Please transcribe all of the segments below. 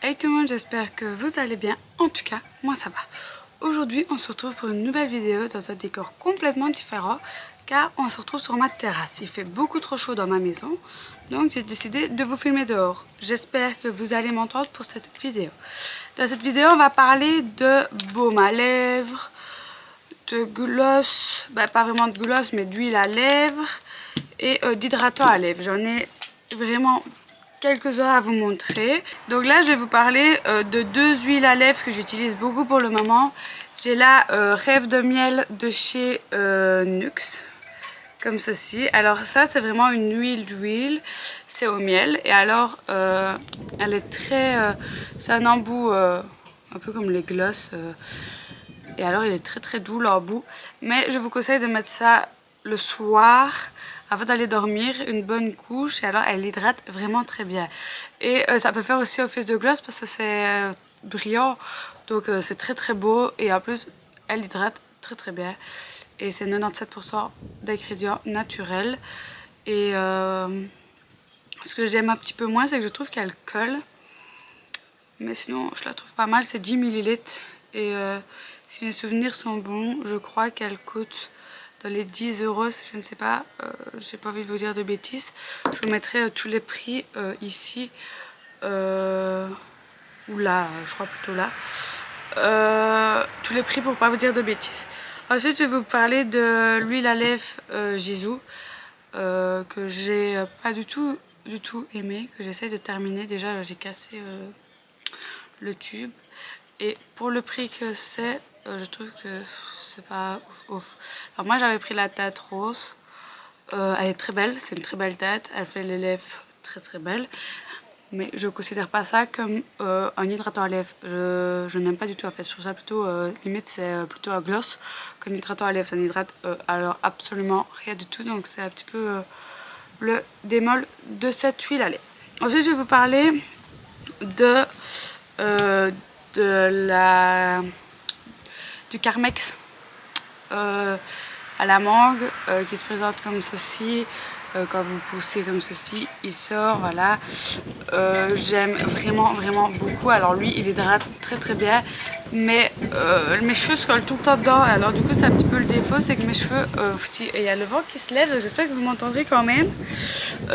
Hey tout le monde, j'espère que vous allez bien. En tout cas, moi ça va. Aujourd'hui, on se retrouve pour une nouvelle vidéo dans un décor complètement différent car on se retrouve sur ma terrasse. Il fait beaucoup trop chaud dans ma maison, donc j'ai décidé de vous filmer dehors. J'espère que vous allez m'entendre pour cette vidéo. Dans cette vidéo, on va parler de baume à lèvres, de gloss, pas vraiment de gloss mais d'huile à lèvres et d'hydratant à lèvres. J'en ai vraiment quelques-uns à vous montrer. Donc là je vais vous parler de deux huiles à lèvres que j'utilise beaucoup pour le moment. J'ai la Rêve de miel de chez Nuxe, comme ceci. Alors ça c'est vraiment une huile, c'est au miel et alors elle est très, c'est un embout un peu comme les gloss et alors il est très doux l'embout, mais je vous conseille de mettre ça le soir avant d'aller dormir, une bonne couche, et alors elle hydrate vraiment très bien. Et ça peut faire aussi office de gloss parce que c'est brillant, donc c'est très beau, et en plus elle hydrate très bien. Et c'est 97% d'ingrédients naturels. Et ce que j'aime un petit peu moins, c'est que je trouve qu'elle colle. Mais sinon, je la trouve pas mal, c'est 10 ml. Et si mes souvenirs sont bons, je crois qu'elle coûte dans les 10 €, je ne sais pas, j'ai pas envie de vous dire de bêtises. Je vous mettrai tous les prix ici, ou là, je crois plutôt là. Tous les prix pour pas vous dire de bêtises. Ensuite, je vais vous parler de l'huile à lèvres Jisoo, que j'ai pas du tout aimé, que j'essaie de terminer. Déjà, j'ai cassé le tube. Et pour le prix que c'est, je trouve que c'est pas ouf. Alors moi j'avais pris la teinte rose. Elle est très belle, c'est une très belle teinte. Elle fait les lèvres très belles. Mais je considère pas ça comme un hydratant à lèvres. Je n'aime pas du tout en fait. Je trouve ça plutôt, limite c'est plutôt un gloss qu'un hydratant à lèvres. Ça n'hydrate alors absolument rien du tout. Donc c'est un petit peu le démol de cette huile à lèvres. Ensuite je vais vous parler de du Carmex à la mangue qui se présente comme ceci. Quand vous poussez comme ceci, il sort, voilà. J'aime vraiment beaucoup. Alors lui, il hydrate très bien, mais mes cheveux se collent tout le temps dedans. Alors du coup, c'est un petit peu le défaut, c'est que mes cheveux, il y a le vent qui se lève, j'espère que vous m'entendrez quand même.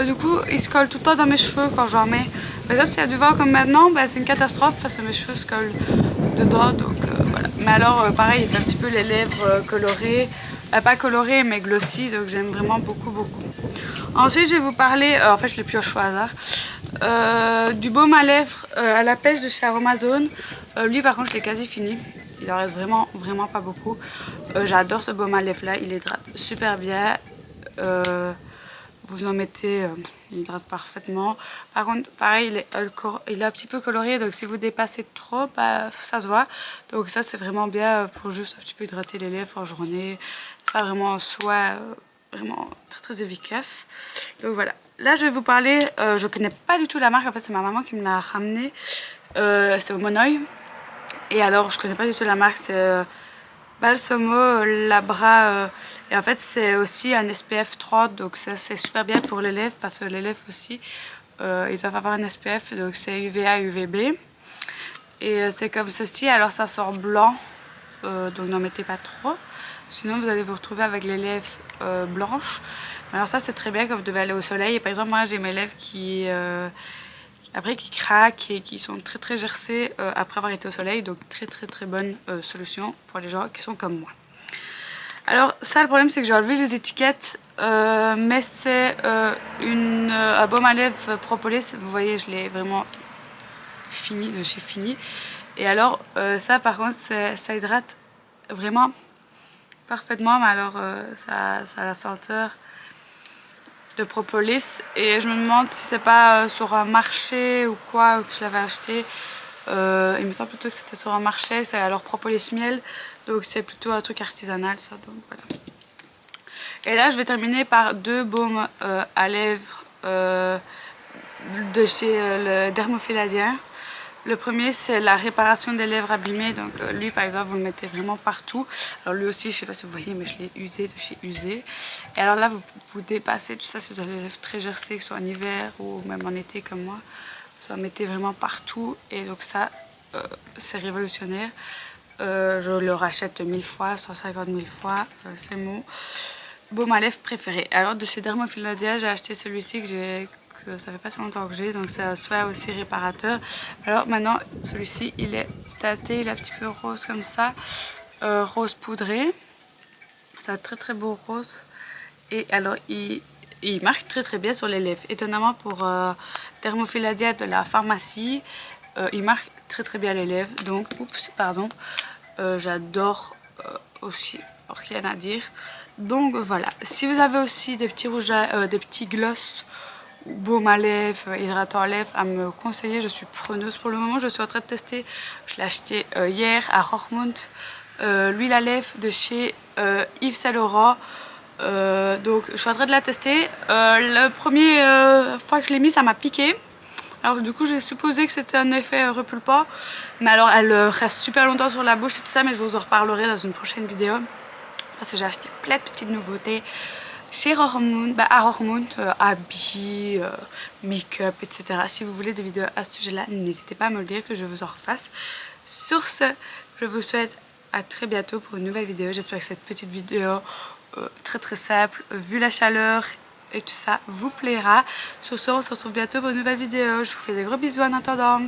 Du coup, il se colle tout le temps dans mes cheveux quand j'en mets. Par exemple, s'il y a du vent comme maintenant, c'est une catastrophe parce que mes cheveux se collent dedans, donc voilà. Mais alors, pareil, il fait un petit peu les lèvres colorées. Pas colorées, mais glossy, donc j'aime vraiment beaucoup. Ensuite, je vais vous parler, en fait, je l'ai pioché au hasard, du baume à lèvres à la pêche de chez Aromazone. Lui, par contre, je l'ai quasi fini. Il en reste vraiment pas beaucoup. J'adore ce baume à lèvres là, il hydrate super bien. Vous en mettez, il hydrate parfaitement. Par contre, pareil, il est un petit peu coloré, donc si vous dépassez trop, ça se voit. Donc ça, c'est vraiment bien pour juste un petit peu hydrater les lèvres en journée. C'est pas vraiment en soi vraiment très efficace. Donc voilà. Là, je vais vous parler, je connais pas du tout la marque, en fait, c'est ma maman qui me l'a ramené. C'est au Monoï. Et alors, je connais pas du tout la marque, c'est Balsamo Labra, et en fait c'est aussi un SPF 30, donc ça c'est super bien pour les lèvres parce que les lèvres aussi ils doivent avoir un SPF, donc c'est UVA UVB, et c'est comme ceci. Alors ça sort blanc, donc n'en mettez pas trop, sinon vous allez vous retrouver avec les lèvres blanches. Alors ça c'est très bien quand vous devez aller au soleil. Et par exemple moi j'ai mes lèvres qui craquent et qui sont très gercées après avoir été au soleil, donc très bonne solution pour les gens qui sont comme moi. Alors ça, le problème c'est que j'ai enlevé les étiquettes, mais c'est un baume à lèvres propolis. Vous voyez, je l'ai vraiment fini de chez Fini. Et alors ça par contre ça hydrate vraiment parfaitement, mais alors ça a la senteur de propolis, et je me demande si c'est pas sur un marché ou quoi que je l'avais acheté. Il me semble plutôt que c'était sur un marché. C'est alors propolis miel, donc c'est plutôt un truc artisanal ça, donc voilà. Et là je vais terminer par deux baumes à lèvres de chez le Dermophiladien. Le premier c'est la réparation des lèvres abîmées, donc lui par exemple vous le mettez vraiment partout. Alors lui aussi, je sais pas si vous voyez, mais je l'ai usé de chez Usé. Et alors là vous dépassez tout ça si vous avez les lèvres très gercées, que ce soit en hiver ou même en été comme moi. Vous en mettez vraiment partout et donc ça, c'est révolutionnaire. Je le rachète 1000 fois, 150 000 fois. C'est mon baume à lèvres préféré. Alors de chez Dermophiladia, j'ai acheté celui-ci que ça fait pas si longtemps que j'ai, donc ça se fait aussi réparateur. Alors maintenant, celui-ci, il est tâté, il est un petit peu rose comme ça, rose poudré. C'est un très très beau rose. Et alors, il marque très très bien sur les lèvres. Étonnamment pour Dermophiladia de la pharmacie, il marque très très bien les lèvres. Donc, j'adore aussi, rien à dire. Donc voilà, si vous avez aussi des petits rouges, des petits gloss, baume à lèvres, hydratant à lèvres à me conseiller, je suis preneuse. Pour le moment, je suis en train de tester, je l'ai acheté hier à Roermond, l'huile à lèvres de chez Yves Saint Laurent. Donc je suis en train de la tester. La première fois que je l'ai mis, ça m'a piqué. Alors du coup j'ai supposé que c'était un effet repulpant, mais alors elle reste super longtemps sur la bouche et tout ça, mais je vous en reparlerai dans une prochaine vidéo parce que j'ai acheté plein de petites nouveautés chez Roermond, à Roermond, habits, make-up, etc. Si vous voulez des vidéos à ce sujet là, n'hésitez pas à me le dire que je vous en refasse. Sur ce, je vous souhaite à très bientôt pour une nouvelle vidéo. J'espère que cette petite vidéo très très simple, vu la chaleur et tout ça, vous plaira. Sur ce, on se retrouve bientôt pour une nouvelle vidéo. Je vous fais des gros bisous en attendant.